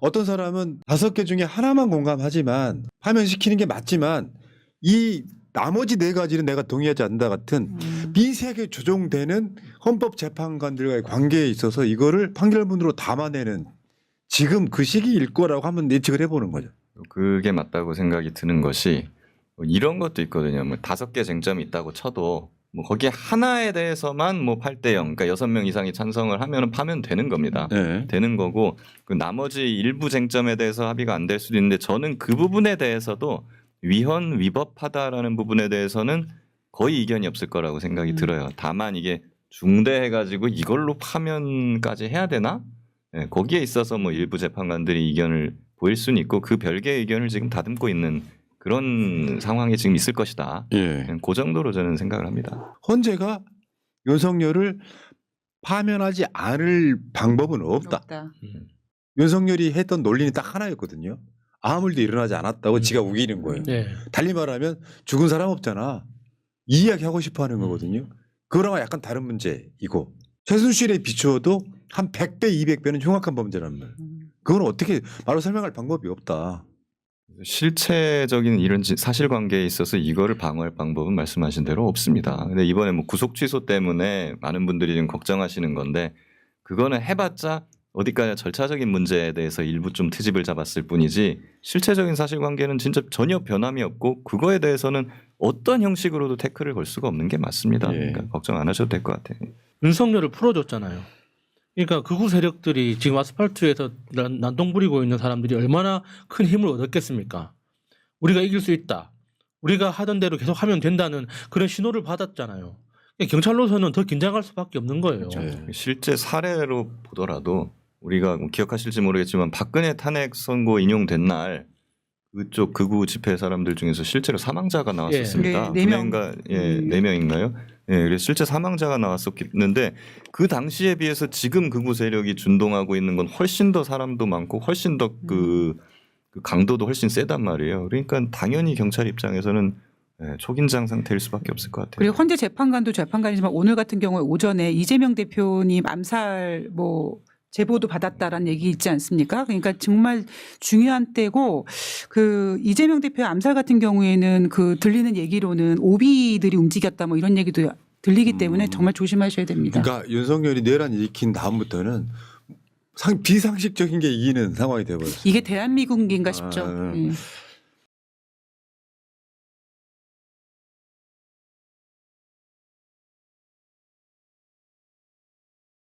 어떤 사람은 5개 중에 하나만 공감하지만 파면시키는 게 맞지만 이 나머지 4가지는 내가 동의하지 않는다 같은 미세하게 조정되는 헌법재판관들과의 관계에 있어서 이거를 판결문으로 담아내는 지금 그 시기일 거라고 한번 예측을 해보는 거죠. 그게 맞다고 생각이 드는 것이 뭐 이런 것도 있거든요. 뭐 5개 쟁점이 있다고 쳐도 뭐 거기에 하나에 대해서만 뭐 8대0, 그러니까 6명 이상이 찬성을 하면은 파면되는 겁니다. 네. 되는 거고 그 나머지 일부 쟁점에 대해서 합의가 안 될 수도 있는데 저는 그 부분에 대해서도 위헌 위법하다라는 부분에 대해서는 거의 이견이 없을 거라고 생각이 들어요. 다만 이게 중대해가지고 이걸로 파면까지 해야 되나? 네, 거기에 있어서 뭐 일부 재판관들이 이견을 보일 수는 있고 그 별개의 의견을 지금 다듬고 있는 그런 상황이 지금 있을 것이다. 예. 그 정도로 저는 생각을 합니다. 헌재가 윤석열을 파면하지 않을 방법은 없다. 윤석열이 했던 논리는 딱 하나였거든요. 아무 일도 일어나지 않았다고 지가 우기는 거예요. 네. 달리 말하면 죽은 사람 없잖아. 이 이야기 하고 싶어 하는 거거든요. 그거랑 약간 다른 문제이고 최순실에 비추어도 한 100배, 200배는 흉악한 범죄란 말. 그건 어떻게 말로 설명할 방법이 없다. 실체적인 이런 사실관계에 있어서 이거를 방어할 방법은 말씀하신 대로 없습니다. 근데 이번에 뭐 구속 취소 때문에 많은 분들이 좀 걱정하시는 건데 그거는 해봤자 어디까지 절차적인 문제에 대해서 일부 좀 트집을 잡았을 뿐이지 실체적인 사실관계는 진짜 전혀 변함이 없고 그거에 대해서는 어떤 형식으로도 태클을 걸 수가 없는 게 맞습니다. 예. 그러니까 걱정 안 하셔도 될 것 같아요. 윤석열을 풀어줬잖아요. 그러니까 극우 세력들이 지금 아스팔트에서 난동 부리고 있는 사람들이 얼마나 큰 힘을 얻었겠습니까? 우리가 이길 수 있다. 우리가 하던 대로 계속 하면 된다는 그런 신호를 받았잖아요. 경찰로서는 더 긴장할 수밖에 없는 거예요. 네. 실제 사례로 보더라도 우리가 기억하실지 모르겠지만 박근혜 탄핵 선고 인용된 날 그쪽 극우 집회 사람들 중에서 실제로 사망자가 나왔었습니다. 네, 4명. 4명인가요? 예, 그래서 실제 사망자가 나왔었는데 그 당시에 비해서 지금 극우 세력이 준동하고 있는 건 훨씬 더 사람도 많고 훨씬 더 그 강도도 훨씬 세단 말이에요. 그러니까 당연히 경찰 입장에서는 초긴장 상태일 수밖에 없을 것 같아요. 그리고 헌재 재판관도 재판관이지만 오늘 같은 경우에 오전에 이재명 대표님 암살 제보도 받았다라는 얘기 있지 않습니까? 그러니까 정말 중요한 때고 그 이재명 대표 암살 같은 경우에는 그 들리는 얘기로는 오비들이 움직였다 뭐 이런 얘기도 들리기 때문에 정말 조심하셔야 됩니다. 그러니까 윤석열이 내란 일으킨 다음부터는 비상식적인 게 이기는 상황이 되어버렸어요. 이게 대한민국인가 싶죠. 아, 예.